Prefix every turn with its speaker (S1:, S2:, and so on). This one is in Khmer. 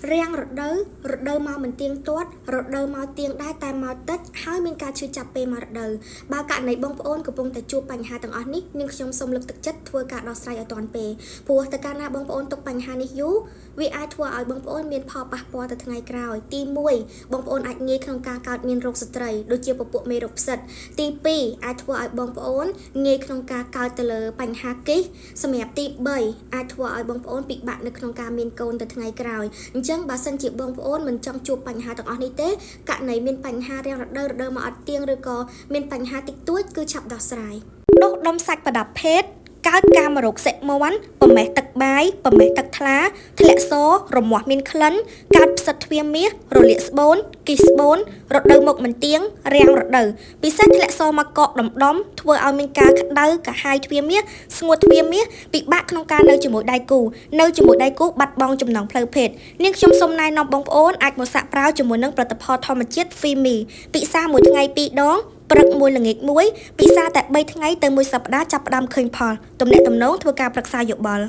S1: រៀងរដូវមកមិនទៀងទាត់រដូវមកទៀងដែរតែមកតិចហើយមានការឈឺចាប់ពេលមករដូវបើករណីបងប្អូនកំពុងតែជួបបញ្ហាទាំងអស់នេះនាងខ្ញុំសូមលើកទឹកចិត្តធ្វើការដោះស្រាយឲ្យទាន់ពេលព្រោះតែកាលណាបងប្អូនទុកបញ្ហានេះយូរវាអាចធ្វើឲ្យបងប្អូនមានផលប៉ះពាល់ទៅថ្ងៃក្រោយទី1បងប្អូនអាចងាយក្នុងការកើតមានរោគស្ត្រីដូចជាពពួកមេរោគផ្សិតទី2អាចធ្វើឲ្យបងប្អូនងាយក្នុងការកើតទៅលើបញ្ហាគិសសម្រាប់ទី3អាចធ្វើឲ្យបងប្អូនពិបាកនៅក្នុងការមានកូនទៅថ្ងៃក្រោយអញ្ចឹងបើសិនជាបងប្អូនមិនចង់ជួបបញ្ហាទាំងអស់នេះទេករណីមានបញ្ហារាំងរដូវមកអត់ទៀងឬក៏មានបញ្ហាតិចតួចគឺឆាប់ដោះស្រាយដុសដុំសាច់ប្រដាប់ភេទកើតកាមរោគសិម័នប្រមេះទឹកបាយប្រមេះទឹកថ្លាធ្លាក់សរមាស់មានក្លិនកើតផ្សិតទ្វារមាសរលាកស្បូនគិសស្បូនរដូវមកមិនទៀងរាំងរដូវពិសេសធ្លាក់សមកកកដំធ្វើឲ្យមានការក្តៅកាហាយទ្វារមាសស្ងួតទ្វារមាសពិបាកក្នុងការនៅជាមួយដៃគូបាត់បង់ចំណងផ្លូវភេទនាងខ្ញុំសូមណែនាំបងប្អូនអាចមកសាកប្រាវជាមួយនឹងផលិតផលធម្មជាតិ Fimi ពិសាមួយថ្ងៃ2ដងព្រឹកមួយល្ងាចមួយពិសាតែ3ថ្ងៃទៅ1សប្តាហ៍ចាប់ផ្ដើមឃើញផលទំនាក់ទំនងធ្វើការប្រឹក្សាយោបល់